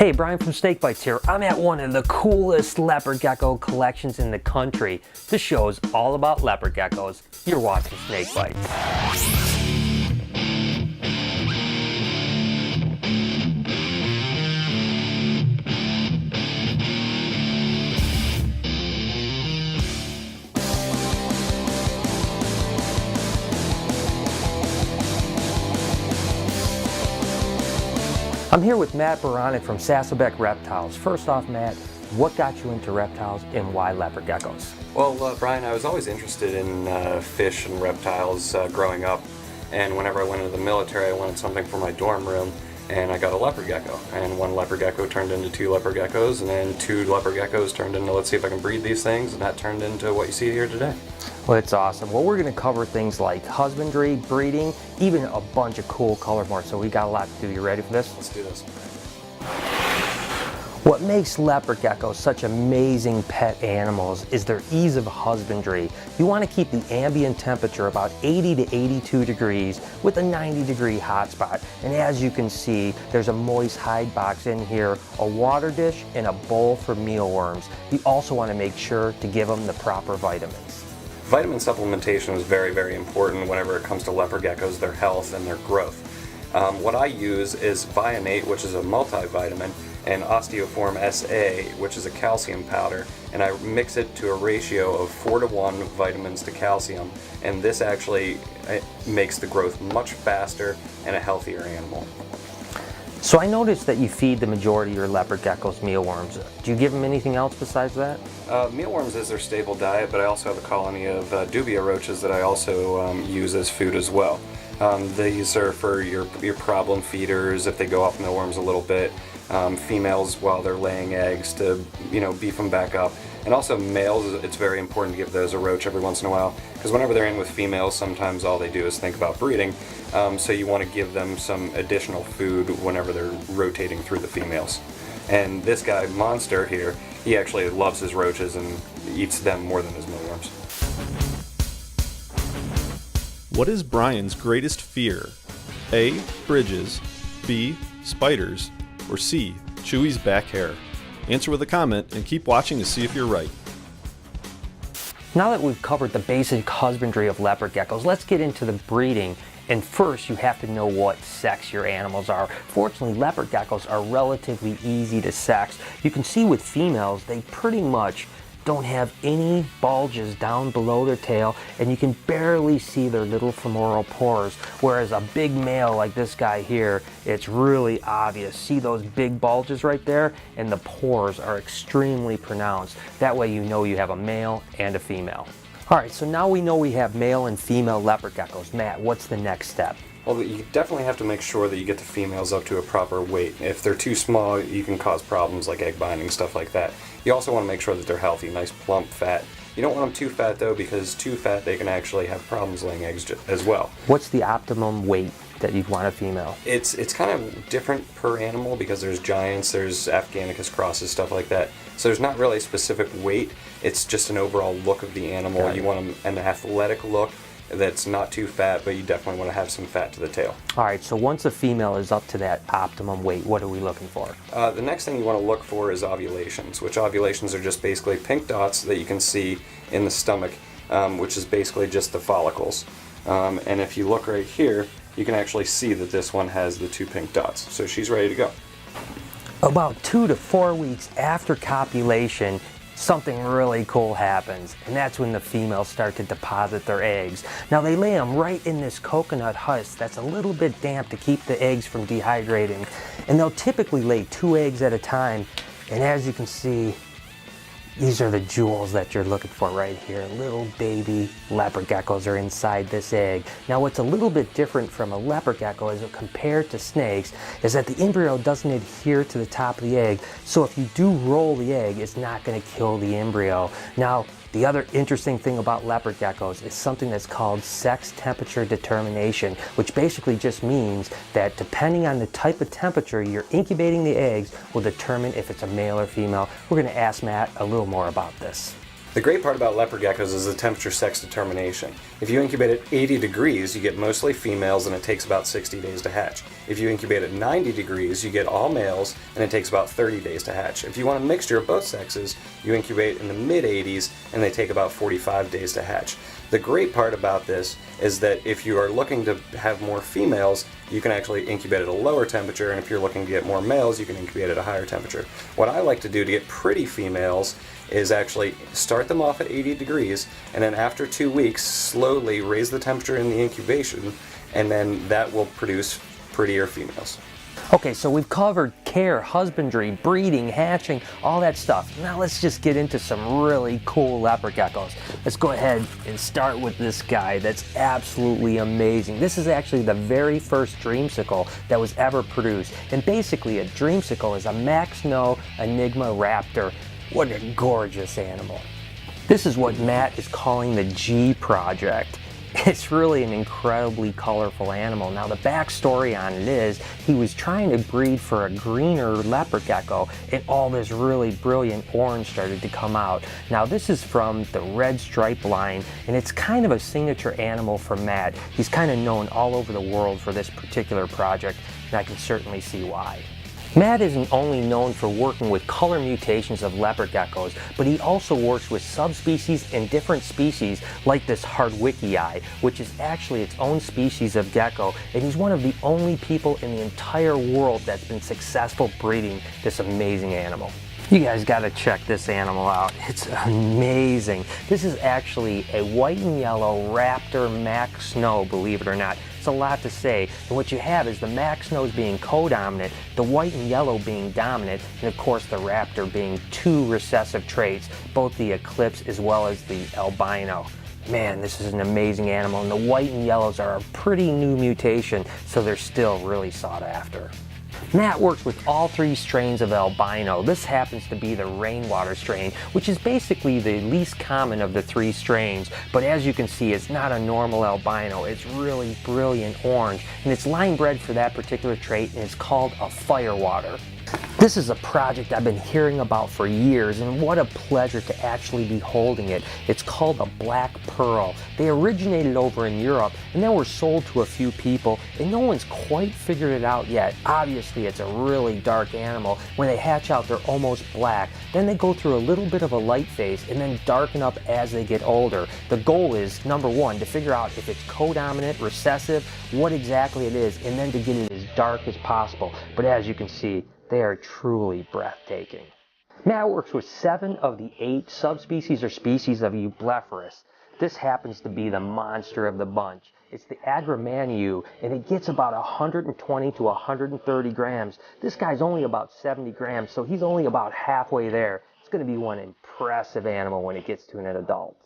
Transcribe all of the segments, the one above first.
Hey, Brian from SnakeBytes here. I'm at one of the coolest leopard gecko collections in the country. This show is all about leopard geckos. You're watching SnakeBytes. I'm here with Matt Baronic from Saddleback Reptiles. First off, Matt, what got you into reptiles and why leopard geckos? Well, Brian, I was always interested in fish and reptiles growing up, and whenever I went into the military, I wanted something for my dorm room, and I got a leopard gecko. And one leopard gecko turned into two leopard geckos, and then two leopard geckos turned into, let's see if I can breed these things, and that turned into what you see here today. Well, it's awesome. Well, we're going to cover things like husbandry, breeding, even a bunch of cool color more. So we got a lot to do. You ready for this? Let's do this. What makes leopard geckos such amazing pet animals is their ease of husbandry. You want to keep the ambient temperature about 80 to 82 degrees with a 90-degree hotspot. And as you can see, there's a moist hide box in here, a water dish, and a bowl for mealworms. You also want to make sure to give them the proper vitamins. Vitamin supplementation is very, very important whenever it comes to leopard geckos, their health and their growth. What I use is Vionate, which is a multivitamin, and Osteoform SA, which is a calcium powder, and I mix it to a ratio of 4:1 vitamins to calcium, and this actually makes the growth much faster and a healthier animal. So I noticed that you feed the majority of your leopard geckos mealworms. Do you give them anything else besides that? Mealworms is their staple diet, but I also have a colony of dubia roaches that I also use as food as well. These are for your problem feeders if they go off mealworms a little bit. Females while they're laying eggs to beef them back up, and also males, it's very important to give those a roach every once in a while, because whenever they're in with females, sometimes all they do is think about breeding, so you want to give them some additional food whenever they're rotating through the females. And this guy Monster here, he actually loves his roaches and eats them more than his mealworms. What is Brian's greatest fear? A. Bridges, B. Spiders, or C. Chewy's back hair? Answer with a comment and keep watching to see if you're right. Now that we've covered the basic husbandry of leopard geckos, let's get into the breeding. And first, you have to know what sex your animals are. Fortunately, leopard geckos are relatively easy to sex. You can see with females, they pretty much don't have any bulges down below their tail, and you can barely see their little femoral pores, whereas a big male like this guy here, it's really obvious. See those big bulges right there? And the pores are extremely pronounced. That way you know you have a male and a female. Alright, so now we know we have male and female leopard geckos. Matt, what's the next step? Well, you definitely have to make sure that you get the females up to a proper weight. If they're too small, you can cause problems like egg binding, stuff like that. You also want to make sure that they're healthy, nice plump fat. You don't want them too fat though, because too fat they can actually have problems laying eggs as well. What's the optimum weight that you'd want a female? It's kind of different per animal, because there's giants, there's Afghanicus crosses, stuff like that. So there's not really a specific weight, it's just an overall look of the animal. Got it. You want an athletic look that's not too fat, but you definitely want to have some fat to the tail. Alright, so once a female is up to that optimum weight, what are we looking for? The next thing you want to look for is ovulations, which ovulations are just basically pink dots that you can see in the stomach, which is basically just the follicles. And if you look right here, you can actually see that this one has the two pink dots. So she's ready to go. About 2 to 4 weeks after copulation, something really cool happens, and that's when the females start to deposit their eggs. Now they lay them right in this coconut husk that's a little bit damp to keep the eggs from dehydrating, and they'll typically lay 2 eggs at a time, and as you can see, these are the jewels that you're looking for right here. Little baby leopard geckos are inside this egg. Now what's a little bit different from a leopard gecko is compared to snakes is that the embryo doesn't adhere to the top of the egg. So if you do roll the egg, it's not going to kill the embryo. Now the other interesting thing about leopard geckos is something that's called sex temperature determination, which basically just means that depending on the type of temperature you're incubating the eggs will determine if it's a male or female. We're going to ask Matt a little more about this. The great part about leopard geckos is the temperature sex determination. If you incubate at 80 degrees, you get mostly females and it takes about 60 days to hatch. If you incubate at 90 degrees, you get all males and it takes about 30 days to hatch. If you want a mixture of both sexes, you incubate in the mid-80s and they take about 45 days to hatch. The great part about this is that if you are looking to have more females, you can actually incubate at a lower temperature, and if you're looking to get more males, you can incubate at a higher temperature. What I like to do to get pretty females is actually start them off at 80 degrees, and then after 2 weeks, slowly raise the temperature in the incubation, and then that will produce prettier females. Okay, so we've covered care, husbandry, breeding, hatching, all that stuff. Now let's just get into some really cool leopard geckos. Let's go ahead and start with this guy that's absolutely amazing. This is actually the very first dreamsicle that was ever produced. And basically a dreamsicle is a Max No Enigma raptor. What a gorgeous animal. This is what Matt is calling the G Project. It's really an incredibly colorful animal. Now the backstory on it is he was trying to breed for a greener leopard gecko and all this really brilliant orange started to come out. Now this is from the red stripe line and it's kind of a signature animal for Matt. He's kind of known all over the world for this particular project and I can certainly see why. Matt isn't only known for working with color mutations of leopard geckos, but he also works with subspecies and different species like this Hardwicki, which is actually its own species of gecko, and he's one of the only people in the entire world that's been successful breeding this amazing animal. You guys gotta check this animal out. It's amazing. This is actually a white and yellow raptor Max No, believe it or not. It's a lot to say. And what you have is the Max Nose being co-dominant, the white and yellow being dominant, and of course the raptor being two recessive traits, both the eclipse as well as the albino. Man, this is an amazing animal, and the white and yellows are a pretty new mutation, so they're still really sought after. Matt works with all three strains of albino. This happens to be the rainwater strain, which is basically the least common of the three strains, but as you can see, it's not a normal albino. It's really brilliant orange, and it's line bred for that particular trait, and it's called a firewater. This is a project I've been hearing about for years, and what a pleasure to actually be holding it. It's called a black pearl. They originated over in Europe and then were sold to a few people, and no one's quite figured it out yet. Obviously, it's a really dark animal. When they hatch out, they're almost black. Then they go through a little bit of a light phase and then darken up as they get older. The goal is, number one, to figure out if it's co-dominant, recessive, what exactly it is, and then to get it as dark as possible. But as you can see, they are truly breathtaking. Matt works with 7 of the 8 subspecies or species of Eublepharis. This happens to be the monster of the bunch. It's the Agramaniu, and it gets about 120 to 130 grams. This guy's only about 70 grams, so he's only about halfway there. It's going to be one impressive animal when it gets to an adult.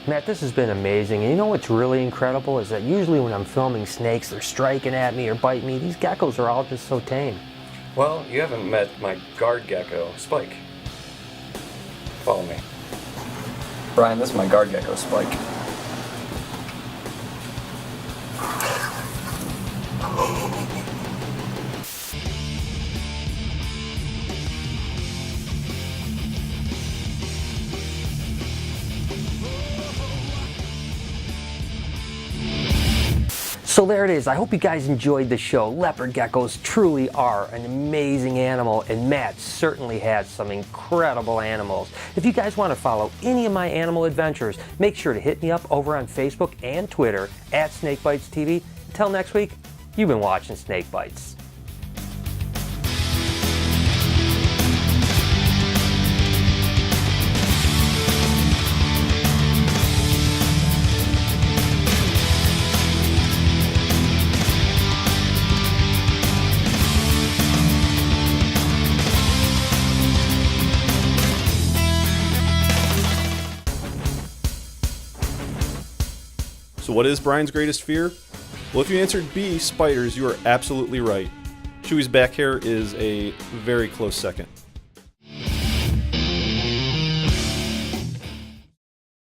Matt, this has been amazing. And you know what's really incredible is that usually when I'm filming snakes, they're striking at me or biting me. These geckos are all just so tame. Well, you haven't met my guard gecko, Spike. Follow me. Brian, this is my guard gecko, Spike. So there it is. I hope you guys enjoyed the show. Leopard geckos truly are an amazing animal, and Matt certainly has some incredible animals. If you guys want to follow any of my animal adventures, make sure to hit me up over on Facebook and Twitter at SnakeBytesTV. Until next week, you've been watching Snake Bites. So what is Brian's greatest fear? Well, if you answered B, spiders, you are absolutely right. Chewy's back hair is a very close second. When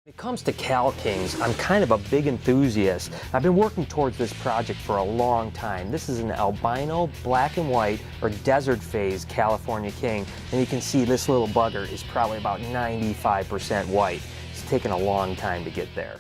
it comes to Cal Kings, I'm kind of a big enthusiast. I've been working towards this project for a long time. This is an albino, black and white, or desert phase California King, and you can see this little bugger is probably about 95% white. It's taken a long time to get there.